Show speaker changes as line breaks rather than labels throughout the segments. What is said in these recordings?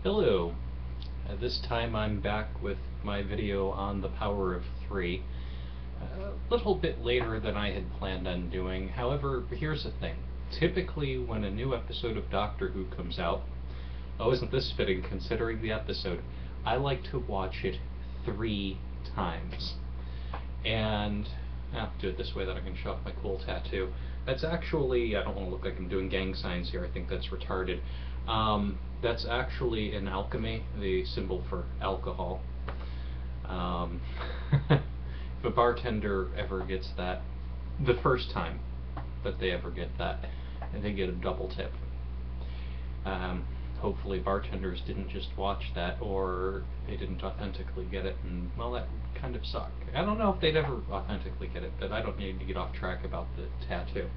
Hello. This time I'm back with my video on the power of 3. A little bit later than I had planned on doing. However, here's the thing. Typically when a new episode of Doctor Who comes out, oh, isn't this fitting considering the episode, I like to watch it 3 times. And I'll do it this way that I can show off my cool tattoo. That's actually, I don't want to look like I'm doing gang signs here, I think that's retarded. That's actually in alchemy, the symbol for alcohol. If a bartender ever gets that, the first time that they ever get that, they get a double tip. Hopefully bartenders didn't just watch that, or they didn't authentically get it, and well, that would kind of suck. I don't know if they'd ever authentically get it, but I don't need to get off track about the tattoo.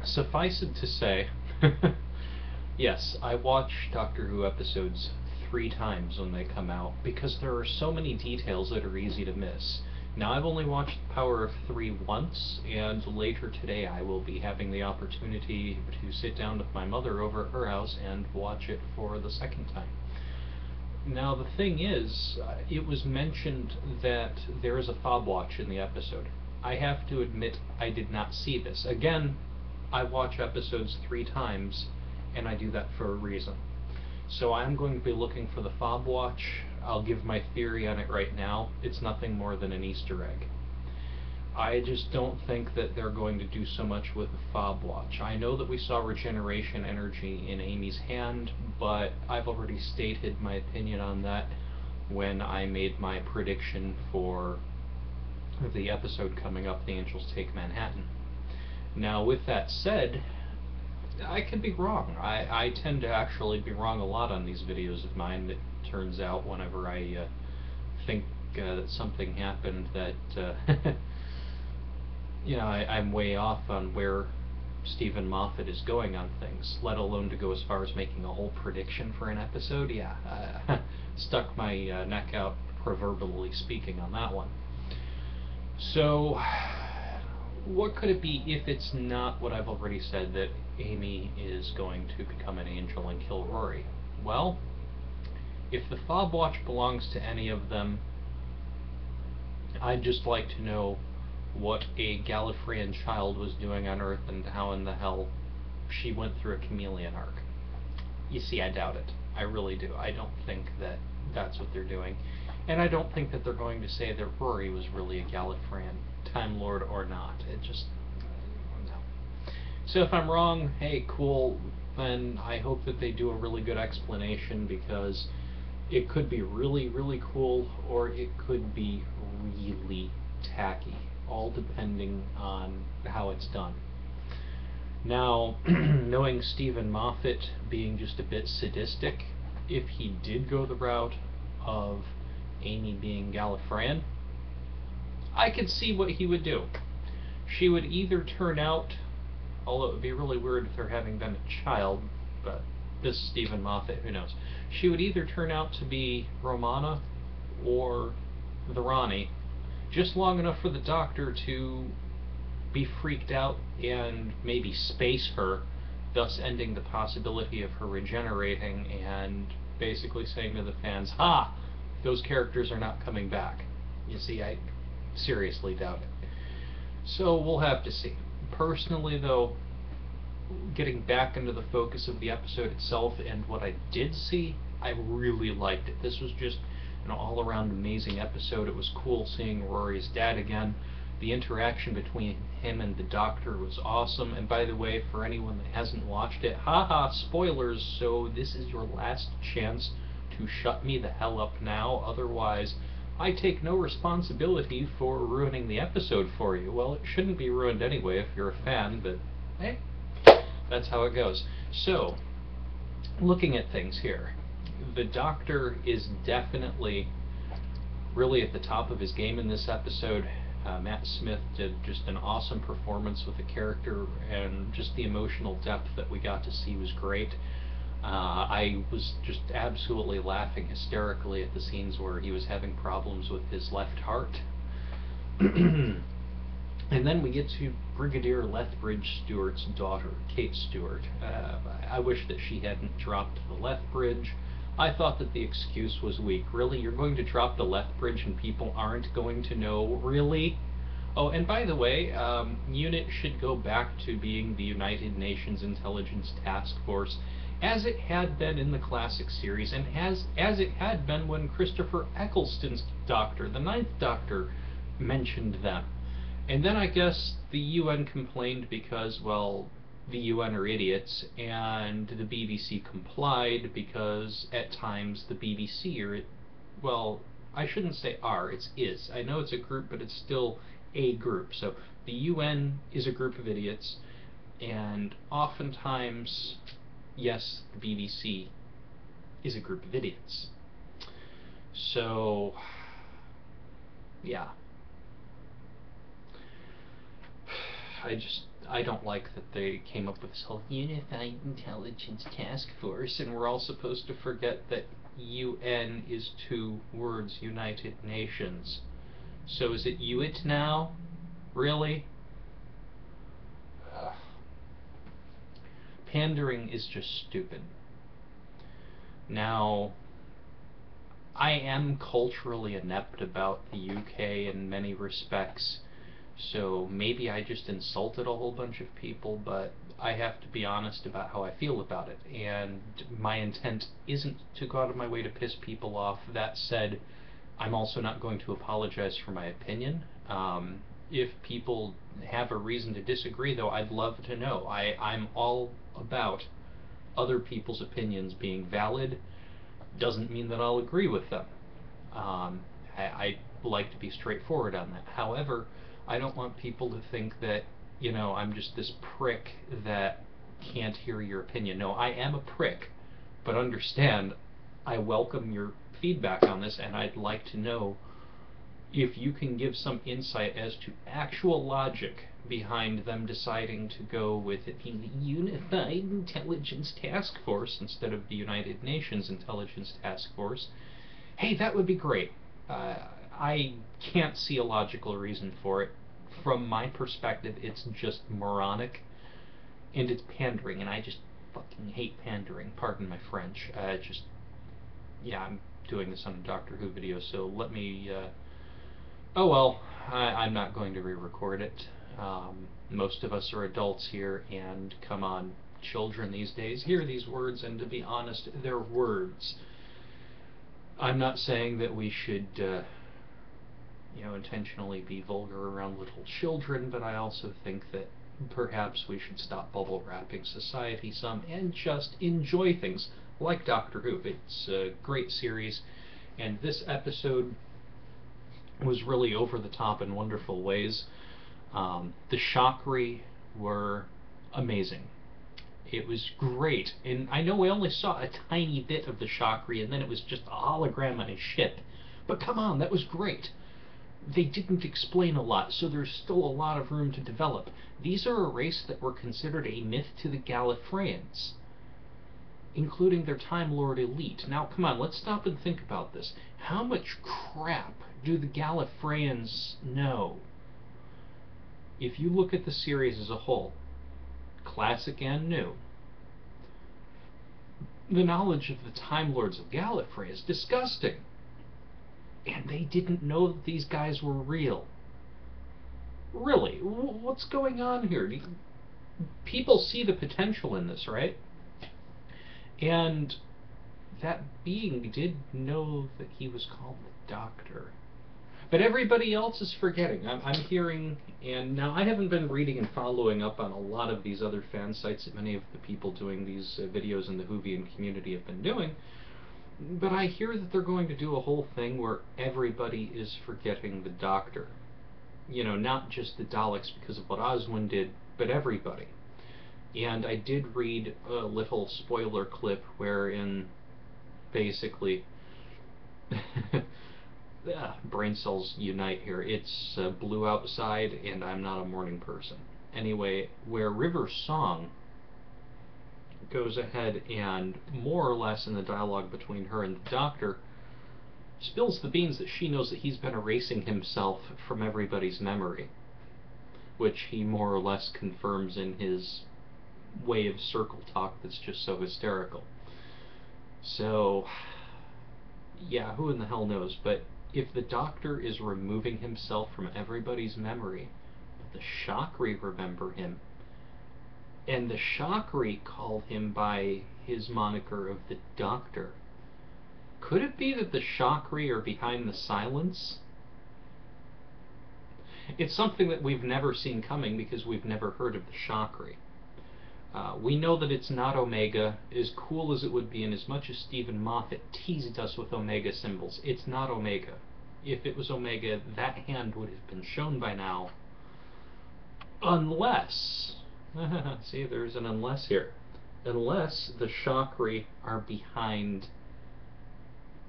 Suffice it to say, yes, I watch Doctor Who episodes 3 times when they come out, because there are so many details that are easy to miss. Now, I've only watched The Power of 3 once, and later today I will be having the opportunity to sit down with my mother over at her house and watch it for the second time. Now, the thing is, it was mentioned that there is a fob watch in the episode. I have to admit I did not see this. Again, I watch episodes 3 times, and I do that for a reason. So I'm going to be looking for the fob watch. I'll give my theory on it right now. It's nothing more than an Easter egg. I just don't think that they're going to do so much with the fob watch. I know that we saw regeneration energy in Amy's hand, but I've already stated my opinion on that when I made my prediction for the episode coming up, The Angels Take Manhattan. Now, with that said, I could be wrong. I tend to actually be wrong a lot on these videos of mine. It turns out whenever I think that something happened that you know, I'm way off on where Stephen Moffat is going on things, let alone to go as far as making a whole prediction for an episode. Yeah, stuck my neck out, proverbially speaking, on that one. So, what could it be if it's not what I've already said, that Amy is going to become an angel and kill Rory? Well, if the fob watch belongs to any of them, I'd just like to know what a Gallifreyan child was doing on Earth and how in the hell she went through a chameleon arc. You see, I doubt it. I really do. I don't think that that's what they're doing. And I don't think that they're going to say that Rory was really a Gallifreyan, Time Lord or not. It just, no. So if I'm wrong, hey, cool, then I hope that they do a really good explanation, because it could be really, really cool, or it could be really tacky, all depending on how it's done. Now, knowing Stephen Moffat being just a bit sadistic, if he did go the route of Amy being Gallifreyan, I could see what he would do. She would either turn out, although it would be really weird if they're having been a child, but this Stephen Moffat, who knows. She would either turn out to be Romana or the Rani, just long enough for the Doctor to be freaked out and maybe space her, thus ending the possibility of her regenerating and basically saying to the fans, ha! Those characters are not coming back. You see, I seriously doubt it. So we'll have to see. Personally, though, getting back into the focus of the episode itself and what I did see, I really liked it. This was just an all-around amazing episode. It was cool seeing Rory's dad again. The interaction between him and the Doctor was awesome. And by the way, for anyone that hasn't watched it, haha, spoilers, so this is your last chance to shut me the hell up now. Otherwise, I take no responsibility for ruining the episode for you. Well, it shouldn't be ruined anyway if you're a fan, but hey, that's how it goes. So, looking at things here, the Doctor is definitely really at the top of his game in this episode. Matt Smith did just an awesome performance with the character, and just the emotional depth that we got to see was great. I was just absolutely laughing hysterically at the scenes where he was having problems with his left heart. And then we get to Brigadier Lethbridge Stewart's daughter, Kate Stewart. I wish that she hadn't dropped the Lethbridge. I thought that the excuse was weak. Really? You're going to drop the Lethbridge and people aren't going to know? Really? Oh, and by the way, UNIT should go back to being the United Nations Intelligence Task Force, as it had been in the classic series, and as it had been when Christopher Eccleston's Doctor, the Ninth Doctor, mentioned them. And then I guess the UN complained because, well, the UN are idiots, and the BBC complied because at times the BBC are, well, I shouldn't say are, it's is. I know it's a group, but it's still a group. So the UN is a group of idiots, and oftentimes, yes, the BBC is a group of idiots. So, yeah. I don't like that they came up with this whole Unified Intelligence Task Force, and we're all supposed to forget that UN is two words, United Nations. So is it UIT now? Really? Pandering is just stupid. Now, I am culturally inept about the UK in many respects, so maybe I just insulted a whole bunch of people, but I have to be honest about how I feel about it, and my intent isn't to go out of my way to piss people off. That said, I'm also not going to apologize for my opinion. If people have a reason to disagree, though, I'd love to know. I'm all about other people's opinions being valid. Doesn't mean that I'll agree with them. I like to be straightforward on that. However, I don't want people to think that, you know, I'm just this prick that can't hear your opinion. No, I am a prick, but understand, I welcome your feedback on this, and I'd like to know if you can give some insight as to actual logic behind them deciding to go with it being the Unified Intelligence Task Force instead of the United Nations Intelligence Task Force. Hey, that would be great. I can't see a logical reason for it. From my perspective, it's just moronic, and it's pandering, and I just fucking hate pandering. Pardon my French. Yeah, I'm doing this on a Doctor Who video, so let me, oh well, I'm not going to re-record it. Most of us are adults here, and come on, children these days hear these words, and to be honest, they're words. I'm not saying that we should, you know, intentionally be vulgar around little children, but I also think that perhaps we should stop bubble wrapping society some and just enjoy things like Doctor Who. It's a great series, and this episode was really over the top in wonderful ways. The Chakri were amazing. It was great, and I know we only saw a tiny bit of the Chakri, and then it was just a hologram on a ship. But come on, that was great. They didn't explain a lot, so there's still a lot of room to develop. These are a race that were considered a myth to the Gallifreyans, including their Time Lord elite. Now, come on, let's stop and think about this. How much crap do the Gallifreyans know? If you look at the series as a whole, classic and new, the knowledge of the Time Lords of Gallifrey is disgusting. And they didn't know that these guys were real. Really, what's going on here? People see the potential in this, right? And that being did know that he was called the Doctor. But everybody else is forgetting. I'm hearing, and now I haven't been reading and following up on a lot of these other fan sites that many of the people doing these videos in the Whovian community have been doing, but I hear that they're going to do a whole thing where everybody is forgetting the Doctor. You know, not just the Daleks because of what Oswin did, but everybody. And I did read a little spoiler clip wherein basically brain cells unite here. It's blue outside, and I'm not a morning person. Anyway, where River Song goes ahead and, more or less in the dialogue between her and the Doctor, spills the beans that she knows that he's been erasing himself from everybody's memory. which he more or less confirms in his way of circle talk that's just so hysterical. So, yeah, who in the hell knows? But if the Doctor is removing himself from everybody's memory, but the Shakri remember him, and the Shakri call him by his moniker of the Doctor, could it be that the Shakri are behind the silence? It's something that we've never seen coming because we've never heard of the Shakri. We know that it's not Omega, as cool as it would be, and as much as Stephen Moffat teased us with Omega symbols, it's not Omega. If it was Omega, that hand would have been shown by now. Unless... see, there's an unless here. Unless the Shakri are behind...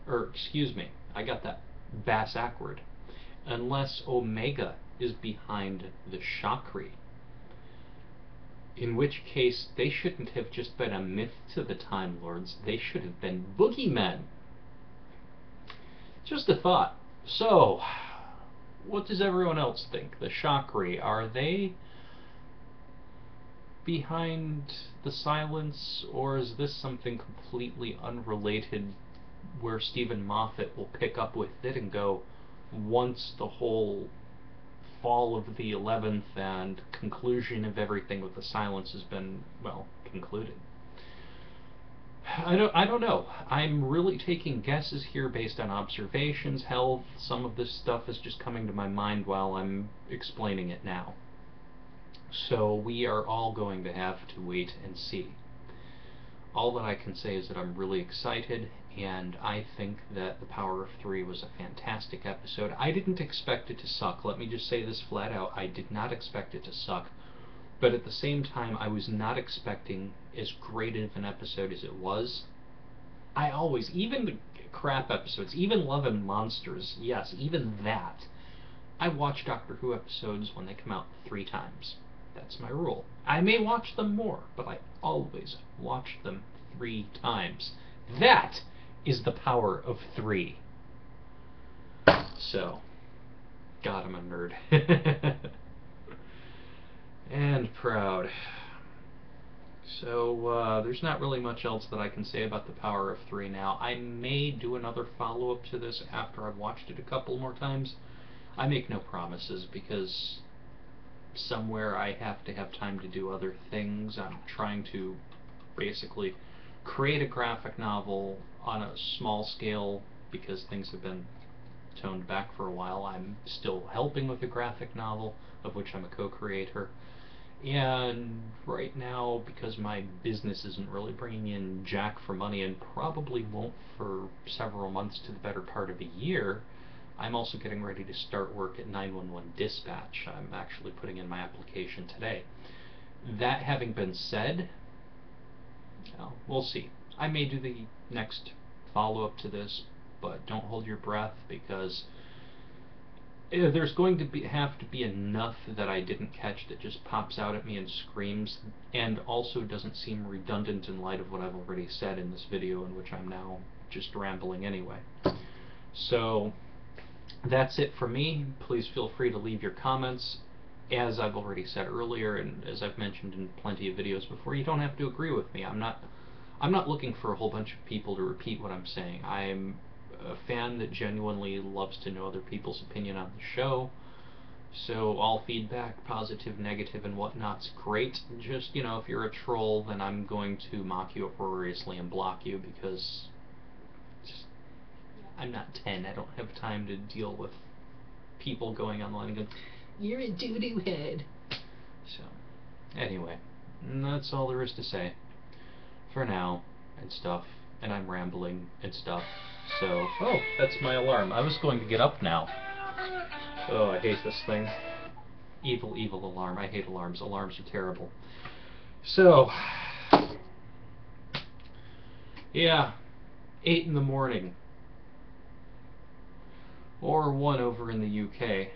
Or, excuse me, I got that bass-ackward. Unless Omega is behind the Shakri. In which case, they shouldn't have just been a myth to the Time Lords. They should have been boogeymen. Just a thought. So, what does everyone else think? The Shakri, are they behind the silence, or is this something completely unrelated where Stephen Moffat will pick up with it and go, once the whole fall of the 11th and conclusion of everything with the silence has been, well, concluded? I don't know. I'm really taking guesses here based on observations. Hell, some of this stuff is just coming to my mind while I'm explaining it now. So we are all going to have to wait and see. All that I can say is that I'm really excited, and I think that The Power of Three was a fantastic episode. I didn't expect it to suck. Let me just say this flat out. I did not expect it to suck. But at the same time, I was not expecting as great of an episode as it was. I always, even the crap episodes, even Love and Monsters, yes, even that, I watch Doctor Who episodes when they come out 3 times. That's my rule. I may watch them more, but I always watch them 3 times. That is the power of 3. So, God, I'm a nerd. And proud. So, there's not really much else that I can say about The Power of Three now. I may do another follow-up to this after I've watched it a couple more times. I make no promises, because somewhere I have to have time to do other things. I'm trying to basically create a graphic novel on a small scale, because things have been toned back for a while. I'm still helping with a graphic novel, of which I'm a co-creator. And right now, because my business isn't really bringing in jack for money, and probably won't for several months to the better part of a year, I'm also getting ready to start work at 911 Dispatch. I'm actually putting in my application today. That having been said, well, we'll see. I may do the next follow-up to this, but don't hold your breath, because there's going to have to be enough that I didn't catch that just pops out at me and screams, and also doesn't seem redundant in light of what I've already said in this video, in which I'm now just rambling anyway. So, that's it for me. Please feel free to leave your comments. As I've already said earlier, and as I've mentioned in plenty of videos before, you don't have to agree with me. I'm not looking for a whole bunch of people to repeat what I'm saying. I'm a fan that genuinely loves to know other people's opinion on the show. So all feedback, positive, negative, and whatnot's great. Just, you know, if you're a troll, then I'm going to mock you uproariously and block you, because I'm not 10. I don't have time to deal with people going online and going, "You're a doo-doo head." So, anyway, that's all there is to say for now, and stuff, and I'm rambling and stuff. So, oh, that's my alarm. I was going to get up now. Oh, I hate this thing. Evil, evil alarm. I hate alarms. Alarms are terrible. So, yeah, 8 in the morning. Or 1 over in the UK.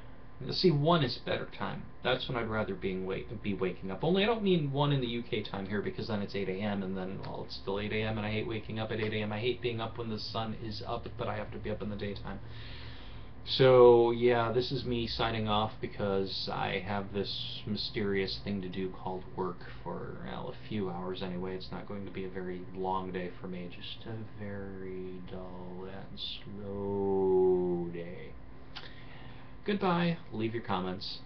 See, 1 is better time. That's when I'd rather be waking up. Only I don't mean 1 in the UK time here, because then it's 8 a.m. and then, well, it's still 8 a.m. and I hate waking up at 8 a.m. I hate being up when the sun is up, but I have to be up in the daytime. So, yeah, this is me signing off because I have this mysterious thing to do called work for, well, a few hours anyway. It's not going to be a very long day for me, just a very dull and slow day. Goodbye. Leave your comments.